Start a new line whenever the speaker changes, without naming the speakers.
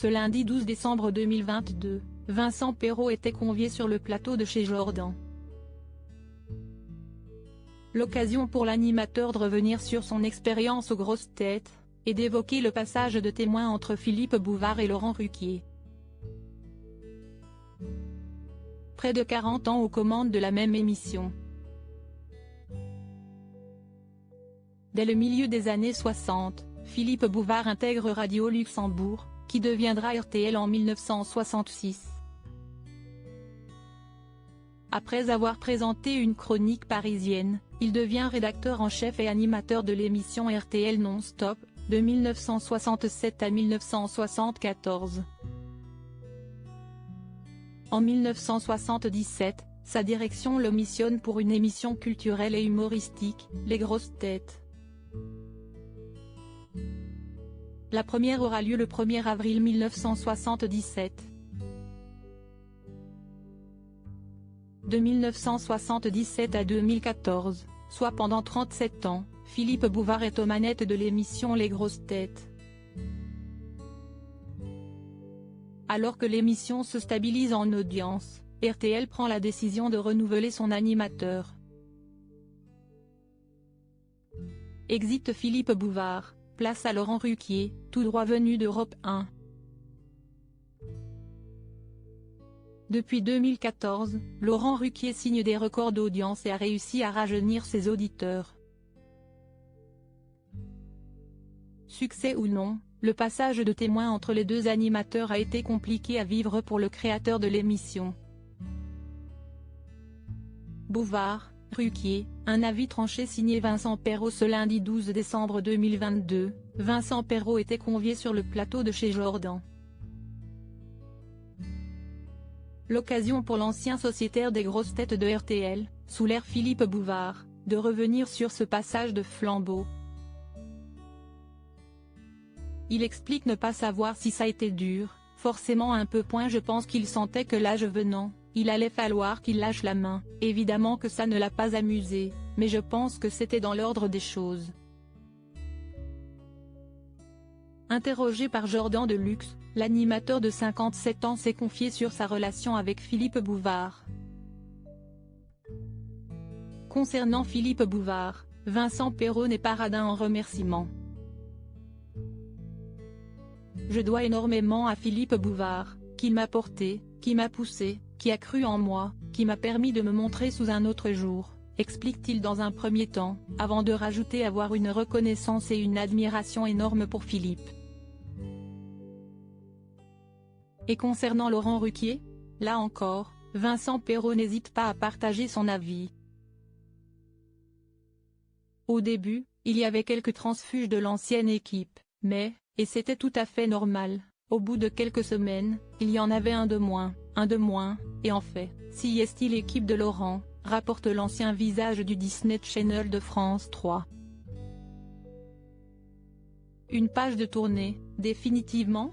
Ce lundi 12 décembre 2022, Vincent Perrault était convié sur le plateau de chez Jordan. L'occasion pour l'animateur de revenir sur son expérience aux grosses têtes, et d'évoquer le passage de témoin entre Philippe Bouvard et Laurent Ruquier. Près de 40 ans aux commandes de la même émission. Dès le milieu des années 60, Philippe Bouvard intègre Radio Luxembourg, qui deviendra RTL en 1966. Après avoir présenté une chronique parisienne, il devient rédacteur en chef et animateur de l'émission RTL Non-Stop, de 1967 à 1974. En 1977, sa direction le missionne pour une émission culturelle et humoristique, Les Grosses Têtes. La première aura lieu le 1er avril 1977. De 1977 à 2014, soit pendant 37 ans, Philippe Bouvard est aux manettes de l'émission Les Grosses Têtes. Alors que l'émission se stabilise en audience, RTL prend la décision de renouveler son animateur. Exit Philippe Bouvard, place à Laurent Ruquier, tout droit venu d'Europe 1. Depuis 2014, Laurent Ruquier signe des records d'audience et a réussi à rajeunir ses auditeurs. Succès ou non, le passage de témoin entre les deux animateurs a été compliqué à vivre pour le créateur de l'émission. Bouvard, Ruquier, un avis tranché signé Vincent Perrault. Ce lundi 12 décembre 2022, Vincent Perrault était convié sur le plateau de chez Jordan. L'occasion pour l'ancien sociétaire des grosses têtes de RTL, sous l'ère Philippe Bouvard, de revenir sur ce passage de flambeau. Il explique ne pas savoir si ça a été dur, forcément un peu. Je pense qu'il sentait que l'âge venant, il allait falloir qu'il lâche la main. Évidemment que ça ne l'a pas amusé, mais je pense que c'était dans l'ordre des choses. Interrogé par Jordan de Luxe, l'animateur de 57 ans s'est confié sur sa relation avec Philippe Bouvard. Concernant Philippe Bouvard, Vincent Perrault n'est pas radin en remerciements. Je dois énormément à Philippe Bouvard, qui m'a porté, qui m'a poussé, qui a cru en moi, qui m'a permis de me montrer sous un autre jour, explique-t-il dans un premier temps, avant de rajouter avoir une reconnaissance et une admiration énorme pour Philippe. Et concernant Laurent Ruquier, là encore, Vincent Perrault n'hésite pas à partager son avis. Au début, il y avait quelques transfuges de l'ancienne équipe, mais, et c'était tout à fait normal, au bout de quelques semaines, il y en avait un de moins, et en fait, si est-il l'équipe de Laurent, rapporte l'ancien visage du Disney Channel de France 3. Une page de tournée, définitivement ?